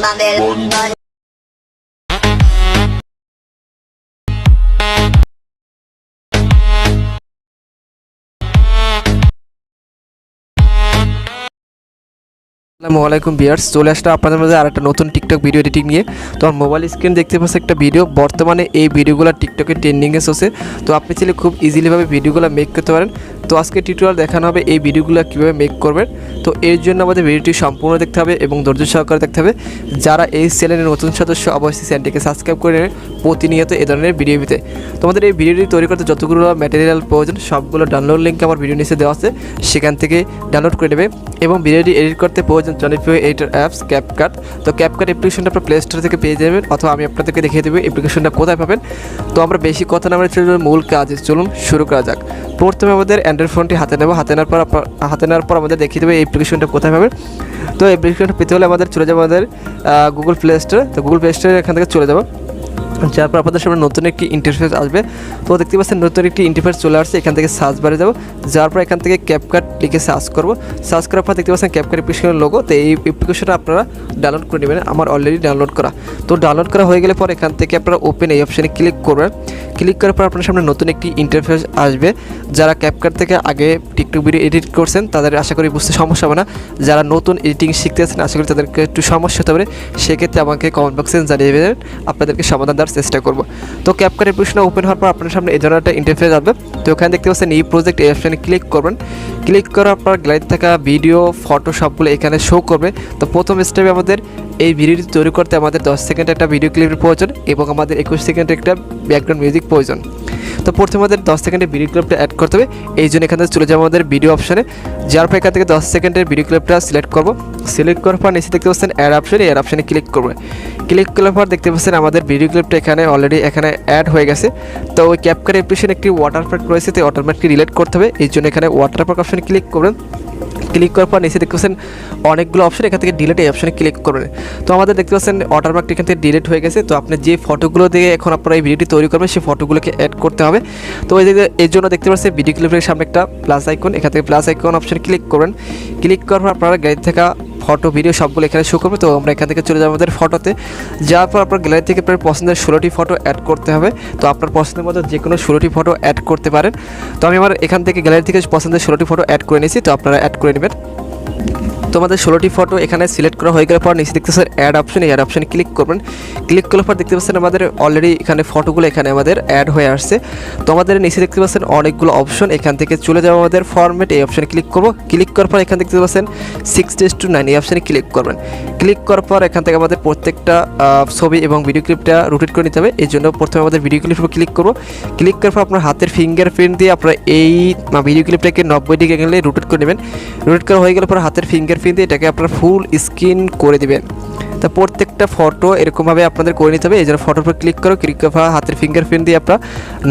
আসসালামু আলাইকুম ভিউয়ার্স, চলে আসলাম আপনাদের মাঝে আরেকটা নতুন টিকটক ভিডিও এডিটিং নিয়ে। তো আমার মোবাইল স্ক্রিন দেখতে পাচ্ছেন একটা ভিডিও, বর্তমানে এই ভিডিওগুলো টিকটকে ট্রেন্ডিংয়ে চলছে। তো আপনি চাইলে খুব ইজিলিভাবে ভিডিওগুলো মেক করতে পারেন। তো আজকে টিউটোরিয়াল দেখানো হবে এই ভিডিওগুলো কীভাবে মেক করবেন। তো এর জন্য আমাদের ভিডিওটি সম্পূর্ণ দেখতে হবে এবং ধৈর্য সহকারে দেখতে হবে। যারা এই চ্যানেলের নতুন সদস্য অবশ্যই চ্যানেলটিকে সাবস্ক্রাইব করে নেবেন প্রতিনিয়ত এই ধরনের ভিডিও পেতে। তোমাদের এই ভিডিওটি তৈরি করতে যতগুলো ম্যাটেরিয়াল প্রয়োজন সবগুলো ডাউনলোড লিঙ্ক আমার ভিডিও নিচে দেওয়া আছে, সেখান থেকে ডাউনলোড করে নেবে। এবং ভিডিওটি এডিট করতে প্রয়োজন জনপ্রিয় এডিটর অ্যাপস ক্যাপকাট। তো ক্যাপকাট অ্যাপ্লিকেশনটা আপনার প্লে স্টোর থেকে পেয়ে যাবেন, অথবা আমি আপনাদেরকে দেখিয়ে দেবো অ্যাপ্লিকেশনটা কোথায় পাবেন। তো আমরা বেশি কথা না বলে মূল কাজে চলুন শুরু করা যাক। প্রথমে আমাদের অ্যান্ড্রয়েড ফোনটি হাতে নেব, হাতে নেওয়ার পর আমাদের দেখিয়ে দেবে এই অ্যাপ্লিকেশনটা কোথায় পাবেন। তো অ্যাপ্লিকেশনটা পেতে হলে আমাদের চলে যাবো আমাদের গুগল প্লে স্টোরে। তো গুগল প্লে স্টোরে এখান থেকে চলে যাবো, যার পর আপনাদের সামনে নতুন একটি ইন্টারফেস আসবে। তো দেখতে পাচ্ছেন নতুন একটি ইন্টারফেস চলে আসছে। এখান থেকে সার্চ বারে যাবো, যার পর এখান থেকে ক্যাপকাট লিখে সার্চ করবো। সার্চ করার পর দেখতে পাচ্ছেন ক্যাপকাট অ্যাপ্লিকেশনের লোগো। তো এই অ্যাপ্লিকেশনটা আপনারা ডাউনলোড করে নেবেন, আমার অলরেডি ডাউনলোড করা। তো ডাউনলোড করা হয়ে গেলে পর এখান থেকে আপনারা ওপেন এই অপশানে ক্লিক করবেন। ক্লিক করার পর আপনার সামনে নতুন একটি ইন্টারফেস আসবে। যারা ক্যাপকাট থেকে আগে টিকটক ভিডিও এডিট করছেন তাদের আশা করি বুঝতে সমস্যা হবে না। যারা নতুন এডিটিং শিখতেছেন আশা করি তাদেরকে একটু সমস্যা হতে পারে, সেক্ষেত্রে আমাকে কমেন্ট বক্সে জানিয়ে দেবেন, আপনাদেরকে সমাধান দেওয়ার চেষ্টা করব। তো ক্যাপকাট অ্যাপ্লিকেশন ওপেন হওয়ার পর আপনার সামনে এই ধরনের একটা ইন্টারফেস আসবে। তো ওখানে দেখতে পাচ্ছেন এই প্রজেক্ট এই অপশানে ক্লিক করবেন। ক্লিক করার পর গ্যালারি থাকা ভিডিও ফটো সবগুলো এখানে শো করবে। তো প্রথম স্টেপে আমাদের এই ভিডিওটি তৈরি করতে আমাদের 10 সেকেন্ডের একটা ভিডিও ক্লিপের প্রয়োজন এবং আমাদের 21 সেকেন্ডের একটা ব্যাকগ্রাউন্ড মিউজিক প্রয়োজন। তো প্রথমে আমাদের 10 সেকেন্ডের ভিডিও ক্লিপটা অ্যাড করতে হবে। এই জন্য এখান থেকে চলে যাবো আমাদের ভিডিও অপশানে, যার পর এখান থেকে 10 সেকেন্ডের ভিডিও ক্লিপটা সিলেক্ট করবো। সিলেক্ট করার পর নিচে দেখতে পাচ্ছেন অ্যাড অপশানে, অ্যাড অপশানে ক্লিক করবে। ক্লিক করার পর দেখতে পাচ্ছেন আমাদের ভিডিও ক্লিপটা এখানে অলরেডি এখানে অ্যাড হয়ে গেছে। তো ওই ক্যাপকাট অ্যাপ্লিকেশনে একটি ওয়াটারমার্ক রয়েছে, তো ওয়াটারমার্কটি রিলেট করতে হবে। এই জন্য এখানে ওয়াটারমার্ক অপশানে ক্লিক করবেন। ক্লিক করার পর নিচে দেখতে পাচ্ছেন অনেকগুলো অপশন, এখান থেকে ডিলিট এই অপশানে ক্লিক করবেন। তো আমাদের দেখতে পাচ্ছেন ওয়াটারমার্কটি এখান থেকে ডিলিট হয়ে গেছে। তো আপনি যে ফটোগুলো দিয়ে এখন আপনারা এই ভিডিওটি তৈরি করবেন সেই ফটোগুলোকে অ্যাড করতে হবে। তো এর জন্য দেখতে পাচ্ছেন ভিডিও ক্লিপের সামনে একটা প্লাস আইকন, এখান থেকে প্লাস আইকন অপশানে ক্লিক করবেন। ক্লিক করার পর আপনারা গ্যালারি থেকে ফটো ভিডিও সবগুলো এখানে শো করবে। তো আমরা এখান থেকে চলে যাবো আমাদের ফটোতে, যাওয়ার পর আপনার গ্যালারি থেকে আপনার পছন্দের 16টি ফটো অ্যাড করতে হবে। তো আপনার পছন্দের মতো যে কোনো 16টি ফটো অ্যাড করতে পারেন। তো আমি আমার এখান থেকে গ্যালারি থেকে পছন্দের 16টি ফটো অ্যাড করে নিয়েছি, তো আপনারা অ্যাড করে নেবেন। তো আমাদের 16টি ফটো এখানে সিলেক্ট করা হয়ে গেলে পর নিচে দেখতে পাচ্ছেন অ্যাড অপশন, অ্যাড অপশানে ক্লিক করবেন। ক্লিক করার পর দেখতে পাচ্ছেন আমাদের অলরেডি এখানে ফটোগুলো এখানে আমাদের অ্যাড হয়ে আসছে। তো আমাদের নিচে দেখতে পাচ্ছেন অনেকগুলো অপশন, এখান থেকে চলে যাবো আমাদের ফরম্যাট এই অপশানে ক্লিক করবো। ক্লিক করার পর এখান দেখতে পাচ্ছেন 6:9 এই অপশানে ক্লিক করবেন। ক্লিক করার পর এখান থেকে আমাদের প্রত্যেকটা ছবি এবং ভিডিও ক্লিপটা রোটেট করে নিতে হবে। এই জন্য প্রথমে আমাদের ভিডিও ক্লিপের উপর ক্লিক করবো। ক্লিক করার পর আপনার হাতের ফিঙ্গারপ্রিন্ট দিয়ে আপনারা এই ভিডিও ক্লিপটাকে 90 ডিগ্রি অ্যাঙ্গেলে রোটেট করে নেবেন। রোটেট করা হয়ে গেলে পর হাতের ফিঙ্গারপ্রিন্ট দিয়ে এটাকে আপনারা ফুল স্ক্রিন করে দিবেন। তো প্রত্যেকটা ফটো এরকমভাবে আপনাদের করে নিতে হবে। এই জন্য ফটোর উপর ক্লিক করে হাতের ফিঙ্গারপ্রিন্ট দিয়ে আপনারা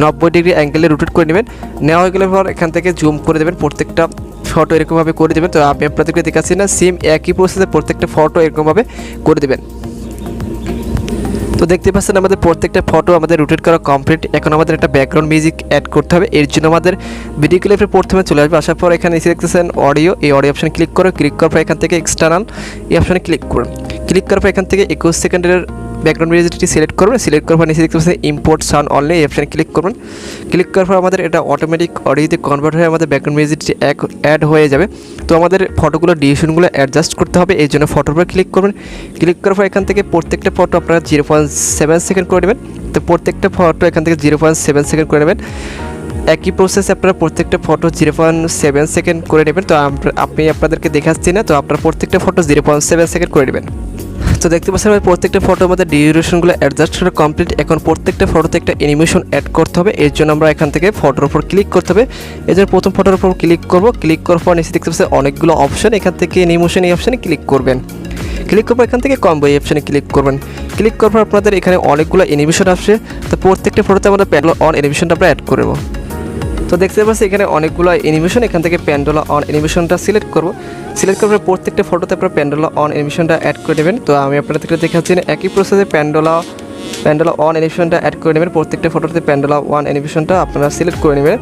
90 ডিগ্রি অ্যাঙ্গেলে রোটেট করে নেবেন। নেওয়া হয়ে গেলে পর এখান থেকে জুম করে দেবেন, প্রত্যেকটা ফটো এরকমভাবে করে দেবেন। তো আমি আপনাদেরকে দেখাচ্ছি না, সেম একই প্রসেসে প্রত্যেকটা ফটো এরকমভাবে করে দেবেন। তো দেখতে পাচ্ছেন আমাদের প্রত্যেকটা ফটো আমাদের রোটেট করা কমপ্লিট। এখন আমাদের একটা ব্যাকগ্রাউন্ড মিউজিক অ্যাড করতে হবে। এর জন্য আমাদের ভিডিও ক্লিপের প্রথমে চলে আসবে, আসার পর এখানে এসে দেখতেছেন অডিও, এই অডিও অপশানে ক্লিক করে ক্লিক করার পর এখান থেকে এক্সটার্নাল এই অপশানে ক্লিক করুন। ক্লিক করার পর এখান থেকে 21 সেকেন্ডের ব্যাকগ্রাউন্ড মিউজিকটি সিলেক্ট করবেন। সিলেক্ট করার পর নিচে দেখতে পাচ্ছেন ইম্পোর্ট সাউন্ড অনলি এই অপশানে ক্লিক করবেন। ক্লিক করার পর আমাদের এটা অটোমেটিক অডিওতে কনভার্ট হয়ে আমাদের ব্যাকগ্রাউন্ড মিউজিকটি অ্যাড হয়ে যাবে। তো আমাদের ফটোগুলো ডিউরেশনগুলো অ্যাডজাস্ট করতে হবে। এই জন্য ফটোর উপর ক্লিক করবেন। ক্লিক করার পর এখান থেকে প্রত্যেকটা ফটো আপনারা 0.7 সেকেন্ড করে নেবেন। তো প্রত্যেকটা ফটো এখান থেকে 0.7 সেকেন্ড করে নেবেন। একই প্রসেসে আপনারা প্রত্যেকটা ফটো 0.7 সেকেন্ড করে নেবেন। তো আমি আপনাদেরকে দেখাচ্ছি না, তো আপনারা প্রত্যেকটা ফটো 0.7 সেকেন্ড করে নেবেন। তো দেখতে পাচ্ছেন প্রত্যেকটা ফটো আমাদের ডিউরেশনগুলো অ্যাডজাস্ট করা কমপ্লিট। এখন প্রত্যেকটা ফটোতে একটা অ্যানিমেশন অ্যাড করতে হবে। এর জন্য আমরা এখান থেকে ফটোর উপর ক্লিক করতে হবে। এই জন্য প্রথম ফটোর উপর ক্লিক করব। ক্লিক করার পর নিচে দেখতে পাচ্ছেন অনেকগুলো অপশন, এখান থেকে অ্যানিমেশন এই অপশানে ক্লিক করবেন। ক্লিক করার পর এখান থেকে কম্বো এই অপশানে ক্লিক করবেন। ক্লিক করার পর আপনাদের এখানে অনেকগুলো অ্যানিমেশন আসছে। তো প্রত্যেকটা ফটোতে আমরা প্যান্ডেল অন অ্যানিমেশনটা আমরা অ্যাড করব। তো দেখতে পাচ্ছি এখানে অনেকগুলো অ্যানিমেশন, এখান থেকে প্যান্ডেলা অন অ্যানিমেশনটা সিলেক্ট করব। সিলেক্ট করার পর প্রত্যেকটা ফটোতে আপনারা প্যান্ডেলা অন অ্যানিমেশনটা অ্যাড করে দেবেন। তো আমি আপনাদেরকে দেখাচ্ছি না, একই প্রসেসে প্যান্ডেলা অন অ্যানিমেশনটা অ্যাড করে নেবেন। প্রত্যেকটা ফটোতে প্যান্ডেলা অন অ্যানিমেশনটা আপনারা সিলেক্ট করে নেবেন।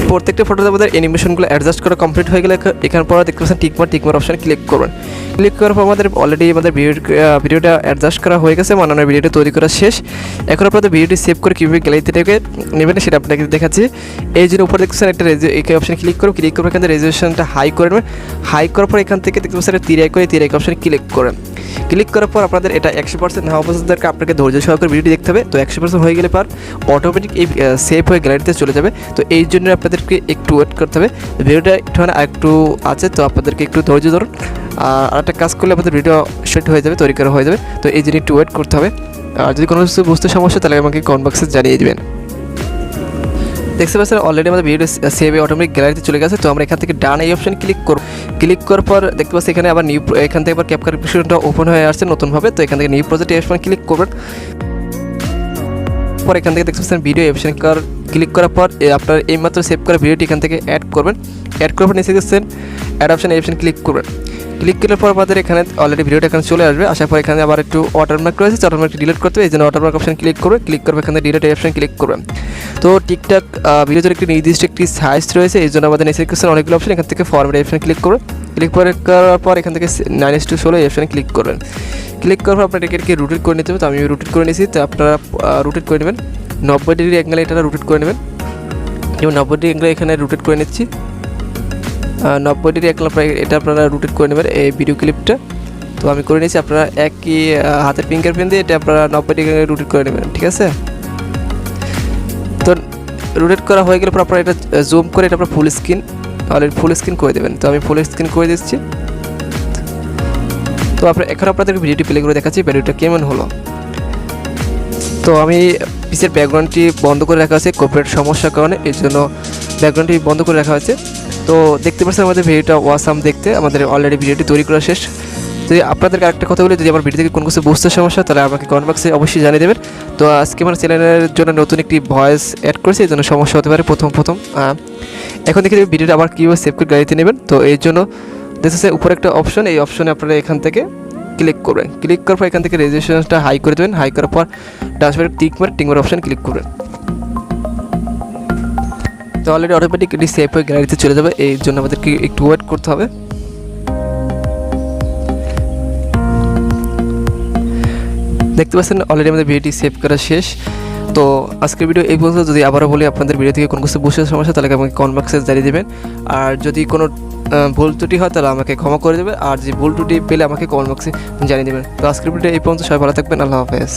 প্রত্যেকটা ফটোতে আমাদের অ্যানিমেশনগুলো অ্যাডজাস্ট করা কমপ্লিট হয়ে গেলে এখান পর দেখতে পাচ্ছেন টিকমার অপশানে ক্লিক করবেন। ক্লিক করার পর আমাদের অলরেডি আমাদের ভিডিওটা অ্যাডজাস্ট করা হয়ে গেছে, মানে ভিডিওটা তৈরি করা শেষ। এখন আপনাদের ভিডিওটি সেভ করে কীভাবে গ্যালারিতে থেকে নেবেন সেটা আপনাকে দেখাচ্ছি। এই জন্য উপরে দেখতে পাচ্ছেন একটা অপশানে ক্লিক করে এখান থেকে রেজুলেশনটা হাই করে নেবেন। হাই করার পর এখান থেকে দেখতে পাচ্ছেন তীর এক অপশানে ক্লিক করেন। ক্লিক করার পর আপনাদের এটা 100% না হওয়া পর্যন্ত আপনাকে ধৈর্য সহকারে ভিডিওটি দেখতে হবে। তো 100% হয়ে গেলে পর অটোমেটিক এই সেভ হয়ে গ্যালারিতে চলে যাবে। তো এই জন্য আপনাদেরকে একটু ওয়েট করতে হবে। ভিডিওটা একটু আছে, তো আপনাদেরকে একটু ধৈর্য ধরুন। আর একটা কাজ করলে আপনাদের ভিডিও সেট হয়ে যাবে, তৈরি করা হয়ে যাবে। তো এই জন্য একটু ওয়েট করতে হবে। আর যদি কোনো কিছু বুঝতে সমস্যা তাহলে আমাকে কমেন্ট বক্সে জানিয়ে দেবেন। দেখতে পাচ্ছেন অলরেডি আমাদের ভিডিও সেভ অটোমেটিক গ্যালারিতে চলে গেছে। তো আমরা এখান থেকে ডান এই অপশন ক্লিক করব। ক্লিক করার পর দেখতে পাচ্ছি এখানে আবার এখান থেকে আবার ক্যাপকাট অ্যাপ্লিকেশনটা ওপেন হয়ে আসছে নতুনভাবে। তো এখান থেকে নিউ প্রজেক্ট অপশন ক্লিক করবেন। পর এখান থেকে দেখতে পাচ্ছেন ভিডিও অপশন ক্লিক করার পর আপনার এইমাত্র সেভ করা ভিডিওটি এখান থেকে অ্যাড করবেন। অ্যাড করার পর নিচে দেখছেন অ্যাড অপশন ক্লিক করবেন। ক্লিক করার পর আমাদের এখানে অলরেডি ভিডিওটা এখানে চলে আসবে। আসার পর এখানে আবার একটু ওয়াটারমার্ক রয়েছে, ওয়াটারমার্কটি ডিলিট করতে হবে। এই জন্য ওয়াটারমার্ক অপশন ক্লিক করবে। ক্লিক করবে এখানে ডিলিট অপশন ক্লিক করবেন। তো টিকটক ভিডিওর একটি নির্দিষ্ট একটি সাইজ রয়েছে, এই জন্য আমাদের নিচে দেখছেন অনেকগুলো অপশন। এখান থেকে ফরম্যাট অপশন ক্লিক করবেন। ক্লিক করার পর এখান থেকে 9:16 অপশনে ক্লিক করবেন। ক্লিক করার পর আপনার এটাকে রোটেট করে নিতে হবে। তো আমি রোটেট করে নিয়েছি, তো আপনারা রোটেট করে নেবেন 90 ডিগ্রি অ্যাঙ্গেলে এটা রোটেট করে নেবেন। যেমন 90 ডিগ্রি অ্যাঙ্গেলে এখানে রোটেট করে নিচ্ছি। 90 ডিগ্রি অ্যাঙ্গেল এটা আপনারা রোটেট করে নেবেন এই ভিডিও ক্লিপটা। তো আমি করে নিয়েছি, আপনারা একই হাতের ফিঙ্গারপ্রিন্ট দিয়ে এটা আপনারা 90 ডিগ্রি রোটেট করে নেবেন, ঠিক আছে। তো রোটেট করা হয়ে গেলে পর আপনারা এটা জুম করে এটা আপনার ফুল স্ক্রিন করে দেবেন। তো আমি ফুল স্ক্রিন করে দিচ্ছি। তো এখন আপনাদেরকে ভিডিওটি প্লে করে দেখাচ্ছি ভিডিওটা কেমন হলো। তো আমি পিসের ব্যাকগ্রাউন্ডটি বন্ধ করে রাখা আছে কপিরাইট সমস্যার কারণে, এই জন্য ব্যাকগ্রাউন্ডটি বন্ধ করে রাখা হয়েছে। তো দেখতে পাচ্ছেন আমাদের ভিডিওটা ওয়াসাম দেখতে আমাদের অলরেডি ভিডিওটি তৈরি করা শেষ। যদি আপনাদেরকে আরেকটা কথা বলি, যদি আমার ভিডিও থেকে কোনো কিছু বুঝতে সমস্যা তাহলে আমাকে কমেন্ট বক্সে অবশ্যই জানিয়ে দেবেন। তো আজকে আমার চ্যানেলের জন্য নতুন একটি ভয়েস অ্যাড করেছি, এই জন্য সমস্যা হতে পারে প্রথম। এখন দেখে ভিডিওটা আবার কীভাবে সেভ করে গ্যালারিতে নেবেন। তো এই জন্য দেখতেছে উপরে একটা অপশন, এই অপশনে আপনারা এখান থেকে ক্লিক করবেন। ক্লিক করার পর এখান থেকে রেজুলেশনটা হাই করে দেবেন। হাই করার পর ডান্সবারে টিকমার অপশন ক্লিক করবেন। তো অলরেডি অটোমেটিকলি সেভ হয়ে গ্যালারিতে চলে যাবে, এই জন্য আমাদেরকে একটু ওয়েট করতে হবে। দেখতে পাচ্ছেন অলরেডি আমাদের ভিডিওটি সেভ করা শেষ। তো আজকের ভিডিও এই পর্যন্ত। যদি আবারও বলি আপনাদের ভিডিও থেকে কোনো কিছু বুঝতে সমস্যা তাহলে আমাকে কমেন্ট বক্সে জানিয়ে দেবেন। আর যদি কোনো ভুল ত্রুটি হয় তাহলে আমাকে ক্ষমা করে দেবেন। আর যে ভুল ত্রুটি পেলে আমাকে কমেন্ট বক্সে জানিয়ে দেবেন। তো আজকের ভিডিও এই পর্যন্ত। সবাই ভালো থাকবেন। আল্লাহ হাফেজ।